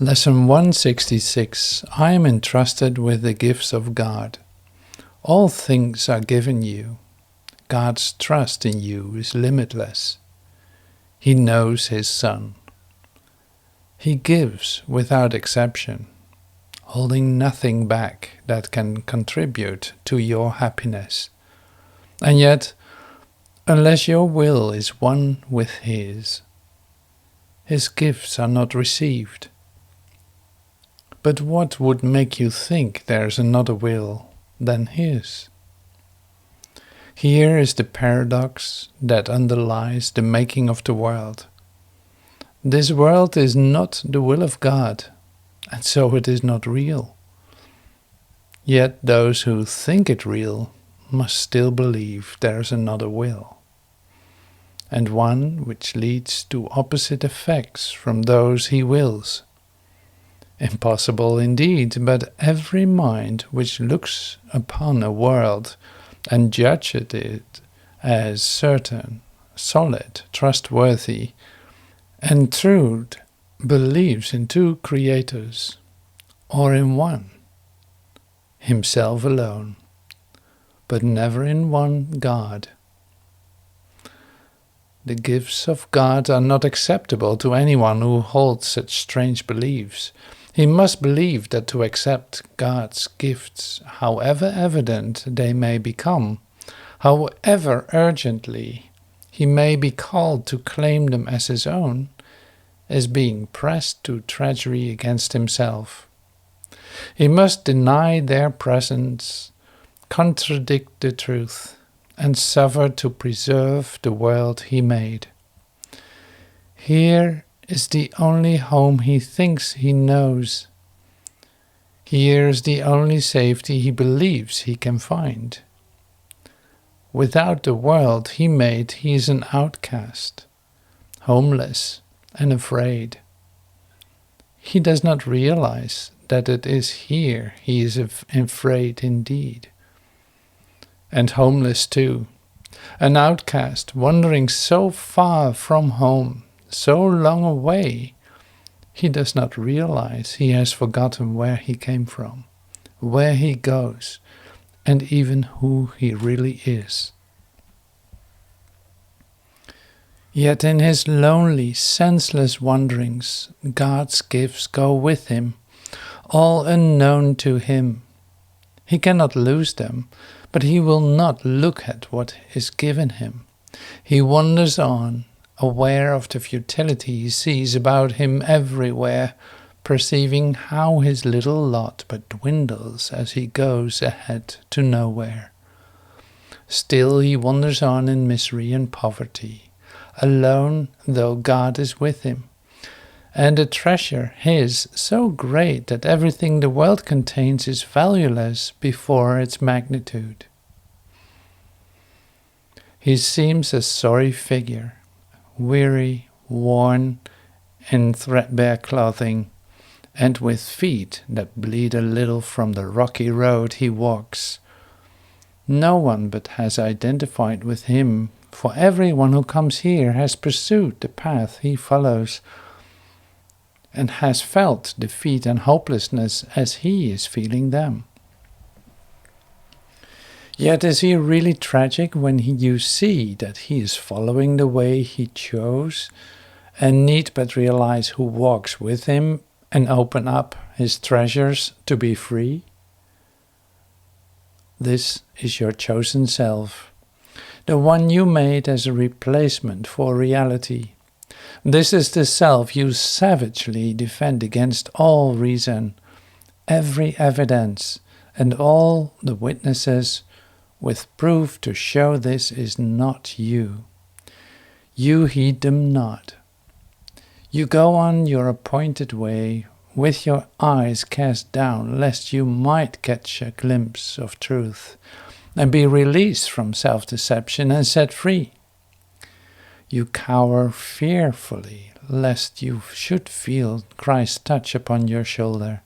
Lesson 166. I am entrusted with the gifts of God. All things are given you. God's trust in you is limitless. He knows His Son. He gives without exception, holding nothing back that can contribute to your happiness. And yet, unless your will is one with His gifts are not received. But what would make you think there's another will than His? Here is the paradox that underlies the making of the world. This world is not the will of God, and so it is not real. Yet those who think it real must still believe there is another will, and one which leads to opposite effects from those He wills. Impossible indeed, but every mind which looks upon a world and judges it as certain, solid, trustworthy, and true believes in two creators, or in one, Himself alone, but never in one God. The gifts of God are not acceptable to anyone who holds such strange beliefs. He must believe that to accept God's gifts, however evident they may become, however urgently he may be called to claim them as his own, is being pressed to treachery against himself. He must deny their presence, contradict the truth, and suffer to preserve the world he made. Here is the only home he thinks he knows. Here is the only safety he believes he can find. Without the world he made, he is an outcast, homeless and afraid. He does not realize that it is here he is afraid indeed. And homeless too, an outcast wandering so far from home, so long away, he does not realize he has forgotten where he came from, where he goes, and even who he really is. Yet in his lonely, senseless wanderings, God's gifts go with him, all unknown to him. He cannot lose them, but he will not look at what is given him. He wanders on, aware of the futility he sees about him everywhere, perceiving how his little lot but dwindles as he goes ahead to nowhere. Still he wanders on in misery and poverty, alone though God is with him, and a treasure his so great that everything the world contains is valueless before its magnitude. He seems a sorry figure, weary, worn, in threadbare clothing, and with feet that bleed a little from the rocky road he walks. No one but has identified with him, for everyone who comes here has pursued the path he follows, and has felt defeat and hopelessness as he is feeling them. Yet is he really tragic when you see that he is following the way he chose, and need but realize who walks with him and open up his treasures to be free? This is your chosen self, the one you made as a replacement for reality. This is the self you savagely defend against all reason, every evidence, and all the witnesses, with proof to show this is not you. You heed them not. You go on your appointed way, with your eyes cast down, lest you might catch a glimpse of truth, and be released from self-deception and set free. You cower fearfully, lest you should feel Christ's touch upon your shoulder,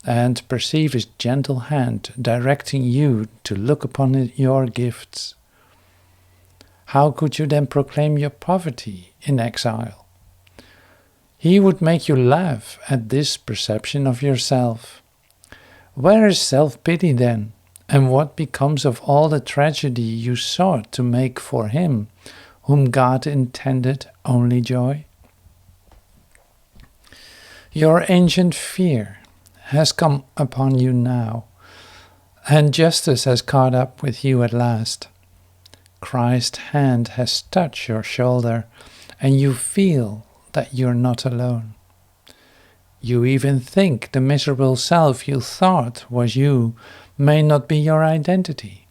and perceive his gentle hand directing you to look upon your gifts. How could you then proclaim your poverty in exile? He would make you laugh at this perception of yourself. Where is self-pity then? And what becomes of all the tragedy you sought to make for him, whom God intended only joy? Your ancient fear has come upon you now, and justice has caught up with you at last. Christ's hand has touched your shoulder, and you feel that you're not alone. You even think the miserable self you thought was you may not be your identity.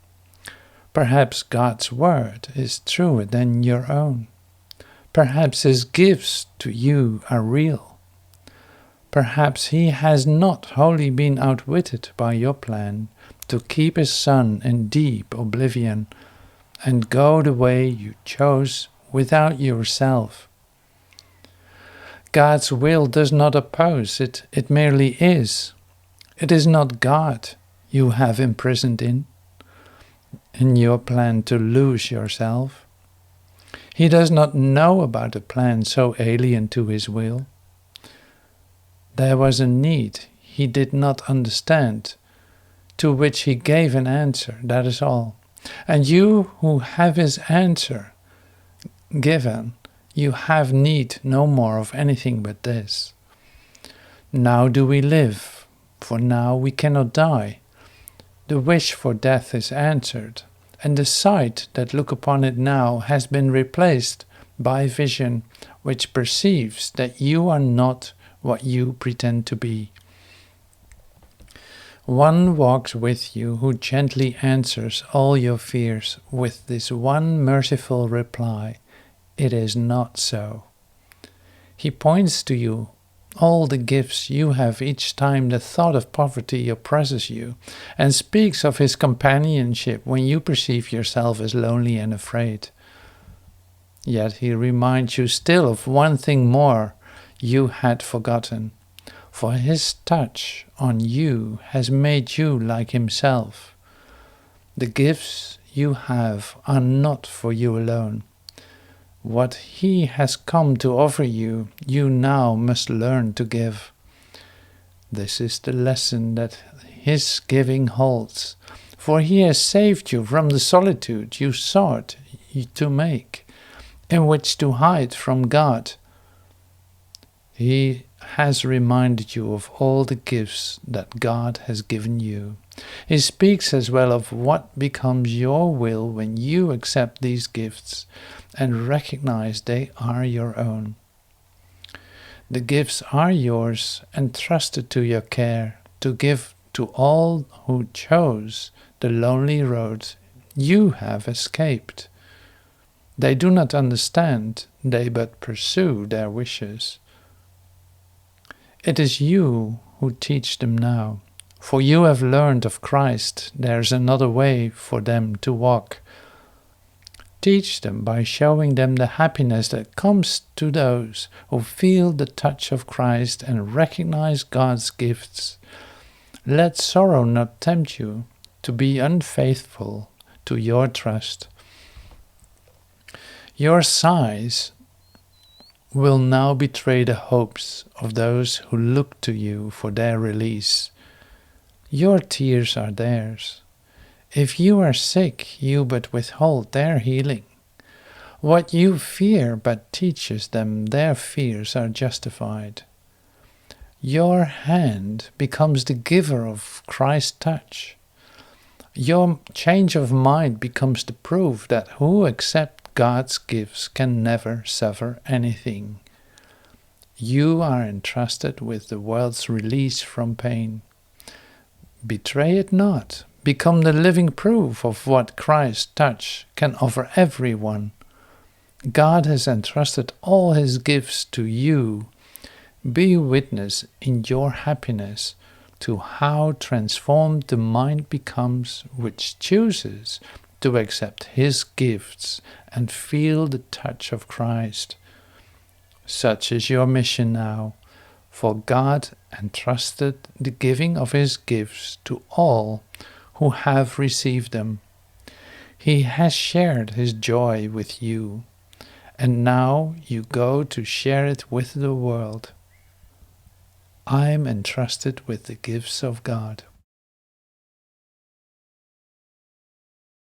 Perhaps God's word is truer than your own. Perhaps his gifts to you are real. Perhaps he has not wholly been outwitted by your plan to keep his son in deep oblivion and go the way you chose without yourself. God's will does not oppose it, it merely is. It is not God you have imprisoned in your plan to lose yourself. He does not know about a plan so alien to his will. There was a need he did not understand, to which he gave an answer, that is all. And you who have his answer given, you have need no more of anything but this. Now do we live, for now we cannot die. The wish for death is answered, and the sight that look upon it now has been replaced by vision which perceives that you are not what you pretend to be. One walks with you who gently answers all your fears with this one merciful reply: it is not so. He points to you all the gifts you have each time the thought of poverty oppresses you, and speaks of his companionship when you perceive yourself as lonely and afraid. Yet he reminds you still of one thing more you had forgotten, for his touch on you has made you like himself. The gifts you have are not for you alone. What he has come to offer you, you now must learn to give. This is the lesson that his giving holds, for he has saved you from the solitude you sought to make, in which to hide from God. He has reminded you of all the gifts that God has given you. He speaks as well of what becomes your will when you accept these gifts and recognize they are your own. The gifts are yours, entrusted to your care, to give to all who chose the lonely road you have escaped. They do not understand, they but pursue their wishes. It is you who teach them now, for you have learned of Christ there is another way for them to walk. Teach them by showing them the happiness that comes to those who feel the touch of Christ and recognize God's gifts. Let sorrow not tempt you to be unfaithful to your trust. Your sighs will now betray the hopes of those who look to you for their release. Your tears are theirs. If you are sick, you but withhold their healing. What you fear but teaches them their fears are justified. Your hand becomes the giver of Christ's touch. Your change of mind becomes the proof that who accept God's gifts can never suffer anything. You are entrusted with the world's release from pain. Betray it not. Become the living proof of what Christ's touch can offer everyone. God has entrusted all his gifts to you. Be witness in your happiness to how transformed the mind becomes which chooses to accept his gifts and feel the touch of Christ. Such is your mission now, for God entrusted the giving of his gifts to all who have received them. He has shared his joy with you, and now you go to share it with the world. I'm entrusted with the gifts of God.